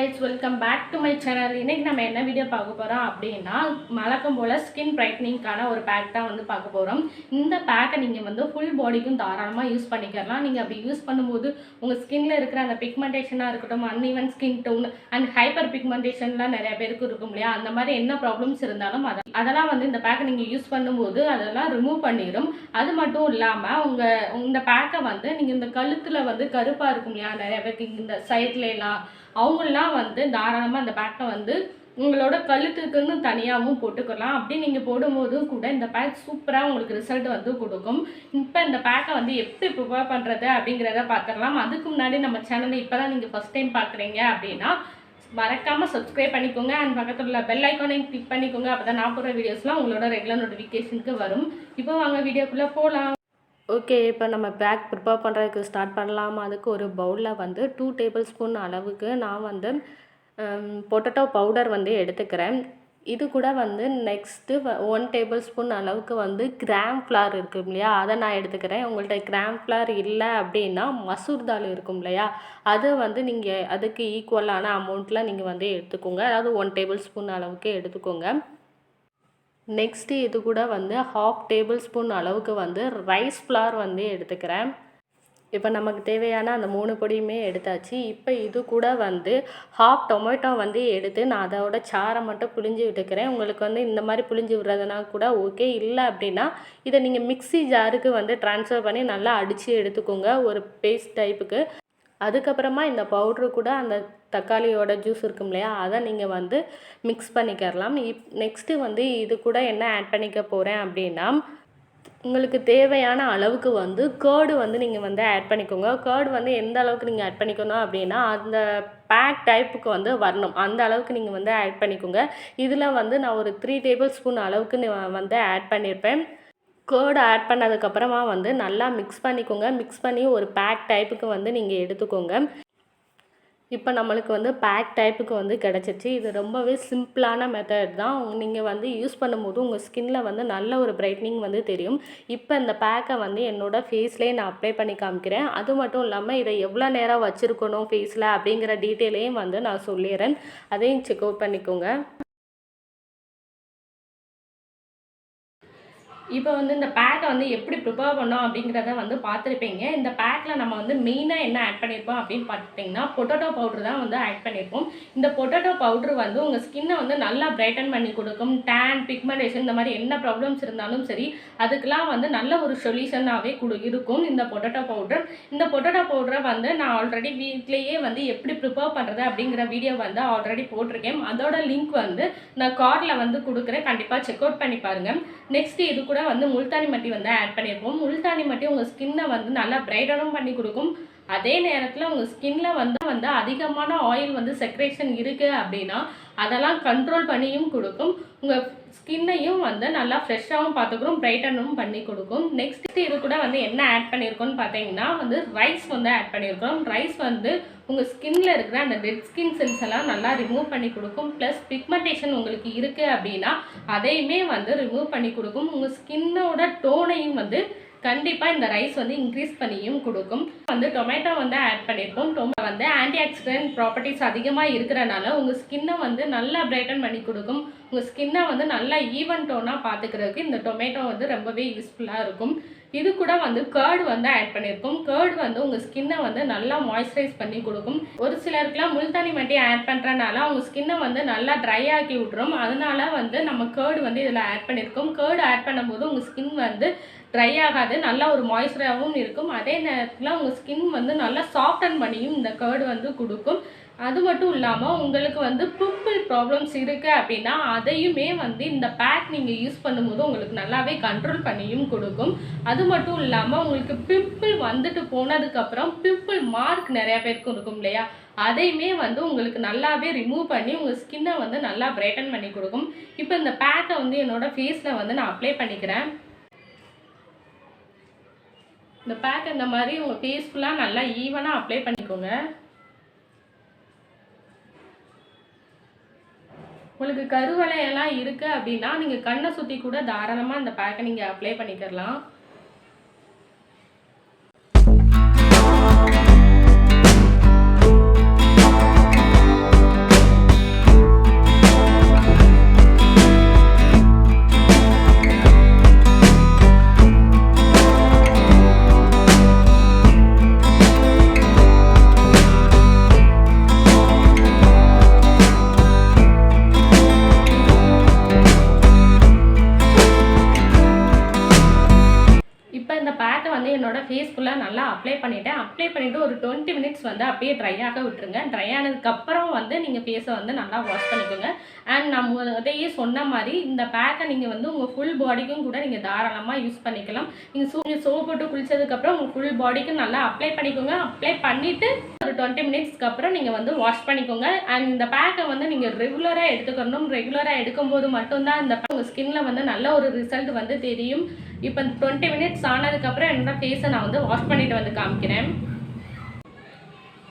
guys, welcome back to my channel. இன்னைக்கு நம்ம என்ன வீடியோ பார்க்க போறோம் அப்படினா மலக்கம் போல ஸ்கின் பிரைட்னிங்கான ஒரு பேக் தான் வந்து பார்க்க போறோம். இந்த பேக்கை நீங்க வந்து ফুল பாடிக்கும் தாராளமா யூஸ் பண்ணிக்கலாம். நீங்க அப்படி யூஸ் பண்ணும்போது உங்க ஸ்கின்ல இருக்கிற அந்த பிக்மெண்டேஷனா இருக்கட்டும், uneven skin tone and hyper பிக்மெண்டேஷன்லாம் நிறைய பேருக்கு இருக்கும் இல்லையா, அந்த மாதிரி என்ன ப்ராப்ளம்ஸ் இருந்தாலும் அதெல்லாம் வந்து இந்த பேக்கை நீங்க யூஸ் பண்ணும்போது அதெல்லாம் ரிமூவ் பண்ணிடும். அது மட்டும் இல்லாம இந்த பேக்கை வந்து நீங்க இந்த கழுத்துல வந்து கருப்பா இருக்கும் இல்லையா, நிறைய பேருக்கு இந்த சைட்ல எல்லாம் அவங்களாம் வந்து தாராளமாக இந்த பேக்கை வந்து உங்களோட கழுத்துக்குன்னு தனியாகவும் போட்டுக்கலாம். அப்படி நீங்கள் போடும்போதும் கூட இந்த பேக் சூப்பராக உங்களுக்கு ரிசல்ட் வந்து கொடுக்கும். இப்போ இந்த பேக்கை வந்து எப்படி ப்ரிப்பேர் பண்ணுறது அப்படிங்கிறத பார்த்துடலாம். அதுக்கு முன்னாடி நம்ம சேனலை இப்போ தான் நீங்கள் ஃபஸ்ட் டைம் பார்க்குறீங்க அப்படின்னா மறக்காமல் சப்ஸ்கிரைப் பண்ணிக்கோங்க. அண்ட் பக்கத்தில் உள்ள பெல் ஐக்கானையும் கிளிக் பண்ணிக்கோங்க. அப்போ தான் நான் போடுற வீடியோஸ்லாம் உங்களோட ரெகுலர் நோட்டிஃபிகேஷனுக்கு வரும். இப்போ வாங்க வீடியோக்குள்ளே போகலாம். ஓகே, இப்போ நம்ம பேக் ப்ரிப்பேர் பண்ணுறதுக்கு ஸ்டார்ட் பண்ணலாம். அதுக்கு ஒரு பவுலில் வந்து 2 டேபிள் ஸ்பூன் அளவுக்கு நான் வந்து பொட்டேட்டோ பவுடர் வந்து எடுத்துக்கிறேன். இது கூட வந்து நெக்ஸ்ட்டு 1 டேபிள் ஸ்பூன் அளவுக்கு வந்து கிராம் ஃப்ளார் இருக்கும் இல்லையா, அதை நான் எடுத்துக்கிறேன். உங்கள்கிட்ட கிராம் ஃப்ளார் இல்லை அப்படின்னா மசூர் தால் இருக்கும் இல்லையா, அது வந்து நீங்கள் அதுக்கு ஈக்குவலான அமௌண்ட்டில் நீங்கள் வந்து எடுத்துக்கோங்க. அதாவது 1 டேபிள் ஸ்பூன் அளவுக்கு எடுத்துக்கோங்க. நெக்ஸ்ட்டு இது கூட வந்து 1/2 டேபிள் ஸ்பூன் அளவுக்கு வந்து ரைஸ் ஃப்ளார் வந்து எடுத்துக்கிறேன். இப்போ நமக்கு தேவையான அந்த 3 பொடியுமே எடுத்தாச்சு. இப்போ இது கூட வந்து 1/2 டொமேட்டோ வந்து எடுத்து நான் அதோட சாரை மட்டும் புழிஞ்சு விட்டுக்கிறேன். உங்களுக்கு வந்து இந்த மாதிரி புழிஞ்சு விடுறதுனா கூட ஓகே. இல்லை அப்படின்னா இதை நீங்கள் மிக்ஸி ஜாருக்கு வந்து ட்ரான்ஸ்ஃபர் பண்ணி நல்லா அடித்து எடுத்துக்கோங்க ஒரு பேஸ்ட் டைப்புக்கு. அதுக்கப்புறமா இந்த பவுட்ரு கூட அந்த தக்காளியோட ஜூஸ் இருக்கும் இல்லையா, அதை நீங்கள் வந்து மிக்ஸ் பண்ணிக்கிறலாம். நெக்ஸ்ட்டு வந்து இது கூட என்ன ஆட் பண்ணிக்க போகிறேன் அப்படின்னா, உங்களுக்கு தேவையான அளவுக்கு வந்து கேர்டு வந்து நீங்கள் வந்து ஆட் பண்ணிக்கோங்க. கேர்டு வந்து எந்த அளவுக்கு நீங்கள் ஆட் பண்ணிக்கணும் அப்படின்னா அந்த பேக் டைப்புக்கு வந்து வரணும், அந்த அளவுக்கு நீங்கள் வந்து ஆட் பண்ணிக்கோங்க. இதில் வந்து நான் ஒரு 3 டேபிள் ஸ்பூன் அளவுக்கு வந்து ஆட் பண்ணியிருப்பேன். கேர்டு ஆட் பண்ணதுக்கப்புறமா வந்து நல்லா மிக்ஸ் பண்ணிக்கோங்க. மிக்ஸ் பண்ணி ஒரு பேக் டைப்புக்கு வந்து நீங்கள் எடுத்துக்கோங்க. இப்போ நம்மளுக்கு வந்து பேக் டைப்புக்கு வந்து கிடச்சிருச்சு. இது ரொம்பவே சிம்பிளான மெத்தட் தான். நீங்கள் வந்து யூஸ் பண்ணும்போது உங்கள் ஸ்கின்னில் வந்து நல்ல ஒரு பிரைட்னிங் வந்து தெரியும். இப்போ இந்த பேக்கை வந்து என்னோடய ஃபேஸ்லேயே நான் அப்ளை பண்ணி காமிக்கிறேன். அது மட்டும் இல்லாமல் இதை எவ்வளோ நேரம் வச்சுருக்கணும் ஃபேஸில் அப்படிங்கிற டீட்டெயிலையும் வந்து நான் சொல்லிடுறேன். அதையும் செக் அவுட் பண்ணிக்கோங்க. இப்போ வந்து இந்த பேக்கை வந்து எப்படி ப்ரிப்பேர் பண்ணோம் அப்படிங்கிறத வந்து பார்த்துருப்பீங்க. இந்த பேக்கில் நம்ம வந்து மெயினாக என்ன ஆட் பண்ணியிருப்போம் அப்படின்னு பார்த்துட்டிங்கன்னா பொட்டேட்டோ பவுட்ரு தான் வந்து ஆட் பண்ணியிருப்போம். இந்த பொட்டேட்டோ பவுட்ரு வந்து உங்கள் ஸ்கின்னை வந்து நல்லா பிரைட்டன் பண்ணி கொடுக்கும். டேன், பிக்மெண்டேஷன் இந்த மாதிரி என்ன ப்ராப்ளம்ஸ் இருந்தாலும் சரி அதுக்கெலாம் வந்து நல்ல ஒரு சொல்யூஷனாகவே இருக்கும் இந்த பொட்டேட்டோ பவுட்ரு. இந்த பொட்டேட்டோ பவுட்ரை வந்து நான் ஆல்ரெடி வீட்லேயே வந்து எப்படி ப்ரிப்பேர் பண்ணுறது அப்படிங்கிற வீடியோ வந்து ஆல்ரெடி போட்டிருக்கேன். அதோட லிங்க் வந்து நான் கார்டில் வந்து கொடுக்குறேன், கண்டிப்பாக செக் அவுட் பண்ணி பாருங்கள். நெக்ஸ்ட் இது கூட வந்து முல்தானி மட்டி வந்து ஆட் பண்ணியிருப்போம். முல்தானி மட்டி உங்கள் ஸ்கின்னை வந்து நல்லா பிரைட்டனும் பண்ணி கொடுக்கும். அதே நேரத்தில் உங்கள் ஸ்கின்ல வந்து அதிகமான ஆயில் வந்து செக்ரேஷன் இருக்குது அப்படின்னா அதெல்லாம் கண்ட்ரோல் பண்ணியும் கொடுக்கும். உங்கள் ஸ்கின்னையும் வந்து நல்லா ஃப்ரெஷ்ஷாகவும் பார்த்துக்கிறோம், பிரைட்டனும் பண்ணி கொடுக்கும். நெக்ஸ்ட் இது கூட வந்து என்ன ஆட் பண்ணியிருக்கோம்னு பார்த்தீங்கன்னா வந்து ரைஸ் வந்து ஆட் பண்ணியிருக்கோம். ரைஸ் வந்து உங்கள் ஸ்கின்ல இருக்கிற அந்த டெட் ஸ்கின் செல்ஸ் எல்லாம் நல்லா ரிமூவ் பண்ணி கொடுக்கும். ப்ளஸ் பிக்மெண்டேஷன் உங்களுக்கு இருக்குது அப்படின்னா அதையுமே வந்து ரிமூவ் பண்ணி கொடுக்கும். உங்கள் ஸ்கின்னோட டோனையும் வந்து கண்டிப்பாக இந்த ரைஸ் வந்து இன்க்ரீஸ் பண்ணியும் கொடுக்கும். வந்து டொமேட்டோ வந்து ஆட் பண்ணியிருக்கோம். டொமேட்டோ வந்து ஆன்டி ஆக்சிடென்ட் ப்ராப்பர்ட்டிஸ் அதிகமாக இருக்கிறனால உங்கள் ஸ்கின்னை வந்து நல்லா பிரைட்டன் பண்ணி கொடுக்கும். உங்கள் ஸ்கின்னை வந்து நல்லா ஈவன் டோனாக பார்த்துக்கிறதுக்கு இந்த டொமேட்டோ வந்து ரொம்பவே யூஸ்ஃபுல்லாக இருக்கும். இது கூட வந்து கேர்டு வந்து ஆட் பண்ணியிருக்கோம். கேர்டு வந்து உங்கள் ஸ்கின்னை வந்து நல்லா மாய்ஸ்சரைஸ் பண்ணி கொடுக்கும். ஒரு சிலருக்குலாம் முல்தானி மட்டி ஆட் பண்ணுறனால அவங்க ஸ்கின்னை வந்து நல்லா ட்ரை ஆக்கி விட்டுரும். அதனால வந்து நம்ம கேர்டு வந்து இதில் ஆட் பண்ணியிருக்கோம். கேர்டு ஆட் பண்ணும்போது உங்கள் ஸ்கின் வந்து ட்ரை ஆகாது, நல்லா ஒரு மாய்ஸ்சராகவும் இருக்கும். அதே நேரத்தில் உங்கள் ஸ்கின் வந்து நல்லா சாஃப்டன் பண்ணியும் இந்த கேர்டு வந்து கொடுக்கும். அது மட்டும் இல்லாமல் உங்களுக்கு வந்து பிம்பிள் ப்ராப்ளம்ஸ் இருக்குது அப்படின்னா அதையுமே வந்து இந்த பேக் நீங்கள் யூஸ் பண்ணும்போது உங்களுக்கு நல்லாவே கண்ட்ரோல் பண்ணியும் கொடுக்கும். அது மட்டும் இல்லாமல் உங்களுக்கு பிம்பிள் வந்துட்டு போனதுக்கப்புறம் பிம்பிள் மார்க் நிறையா பேருக்கும் இருக்கும் இல்லையா, அதையுமே வந்து உங்களுக்கு நல்லாவே ரிமூவ் பண்ணி உங்கள் ஸ்கின்னை வந்து நல்லா பிரைட்டன் பண்ணி கொடுக்கும். இப்போ இந்த பேக்கை வந்து என்னோடய ஃபேஸில் வந்து நான் அப்ளை பண்ணிக்கிறேன். இந்த பேக் இந்த மாதிரி உங்கள் ஃபேஸ் ஃபுல்லாக நல்லா ஈவனாக அப்ளை பண்ணிக்கோங்க. உங்களுக்கு கருவளையெல்லாம் இருக்குது அப்படின்னா நீங்கள் கண்ணை சுற்றி கூட தாராளமாக இந்த பேக்கை நீங்கள் அப்ளை பண்ணிக்கலாம். 20 மினிட்ஸ் வந்து அப்படியே ட்ரை ஆக விட்டுருங்க. ட்ரை ஆனதுக்கப்புறம் வந்து நீங்கள் ஃபேஸை வந்து நல்லா வாஷ் பண்ணிக்கோங்க. அண்ட் நான் முதலையே சொன்ன மாதிரி இந்த பேக்கை நீங்கள் வந்து உங்கள் ஃபுல் பாடிக்கும் கூட நீங்கள் தாராளமாக யூஸ் பண்ணிக்கலாம். நீங்கள் சோப் போட்டு குளிச்சதுக்கப்புறம் உங்கள் ஃபுல் பாடிக்கும் நல்லா அப்ளை பண்ணிக்கோங்க. அப்ளை பண்ணிவிட்டு ஒரு 20 மினிட்ஸ்க்கு அப்புறம் நீங்கள் வந்து வாஷ் பண்ணிக்கோங்க. அண்ட் இந்த பேக்கை வந்து நீங்கள் ரெகுலராக எடுத்துக்கணும். ரெகுலராக எடுக்கும்போது மட்டும்தான் இந்த உங்கள் ஸ்கின்ல வந்து நல்ல ஒரு ரிசல்ட் வந்து தெரியும். இப்போ 20 மினிட்ஸ் ஆனதுக்கப்புறம் என்னோட ஃபேஸை நான் வந்து வாஷ் பண்ணிட்டு வந்து காமிக்கிறேன்.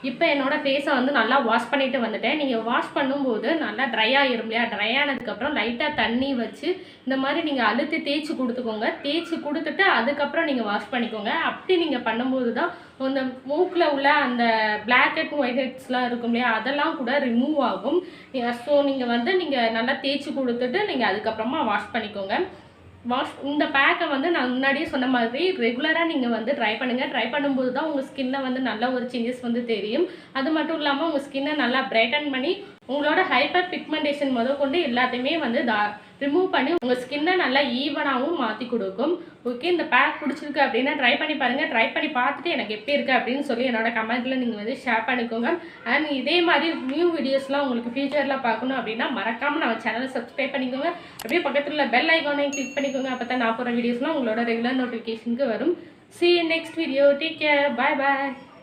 இப்போ என்னோடய ஃபேஸை வந்து நல்லா வாஷ் பண்ணிட்டு வந்துட்டேன். நீங்கள் வாஷ் பண்ணும்போது நல்லா ட்ரை ஆகிரும் இல்லையா? ட்ரை ஆனதுக்கப்புறம் லைட்டாக தண்ணி வச்சு இந்த மாதிரி நீங்கள் அழுத்தி தேய்ச்சி கொடுத்துக்கோங்க. தேய்ச்சி கொடுத்துட்டு அதுக்கப்புறம் நீங்கள் வாஷ் பண்ணிக்கோங்க. அப்படி நீங்கள் பண்ணும்போது தான் அந்த மூக்கில் உள்ள அந்த பிளாக் ஹெட் ஒயிட் ஹெட்ஸ்லாம் இருக்கும் இல்லையா? அதெல்லாம் கூட ரிமூவ் ஆகும். ஸோ நீங்கள் வந்து நீங்கள் நல்லா தேய்ச்சி கொடுத்துட்டு நீங்கள் அதுக்கப்புறமா வாஷ் பண்ணிக்கோங்க. இந்த பேக்கை வந்து நான் முன்னாடியே சொன்ன மாதிரி ரெகுலராக நீங்கள் வந்து ட்ரை பண்ணுங்கள். ட்ரை பண்ணும்போது தான் உங்கள் ஸ்கின்னில் வந்து நல்ல ஒரு சேஞ்சஸ் வந்து தெரியும். அது மட்டும் இல்லாமல் உங்கள் ஸ்கின்னை நல்லா பிரைட்டன் பண்ணி உங்களோட ஹைப்பர் பிக்மெண்டேஷன் கொண்டு எல்லாத்தையுமே வந்து ரிமூவ் பண்ணி உங்கள் ஸ்கின்னை நல்லா ஈவனாகவும் மாற்றி கொடுக்கும். ஓகே, இந்த பேக் பிடிச்சிருக்கு அப்படின்னா ட்ரை பண்ணி பாருங்கள். ட்ரை பண்ணி பார்த்துட்டு எனக்கு எப்படி இருக்குது அப்படின்னு சொல்லி என்னோட கமெண்ட்டில் நீங்கள் வந்து ஷேர் பண்ணிக்கோங்க. அண்ட் இதே மாதிரி நியூ வீடியோஸ்லாம் உங்களுக்கு ஃபியூச்சரில் பார்க்கணும் அப்படின்னா மறக்காமல் நம்ம சேனலை சப்ஸ்கிரைப் பண்ணிக்கோங்க. அப்படியே பக்கத்தில் உள்ள பெல் ஐக்கானையும் கிளிக் பண்ணிக்கோங்க. அப்போ தான் நான் போகிற வீடியோஸ்லாம் உங்களோட ரெகுலர் நோட்டிஃபிகேஷனுக்கு வரும். See you next video. Take care. Bye bye.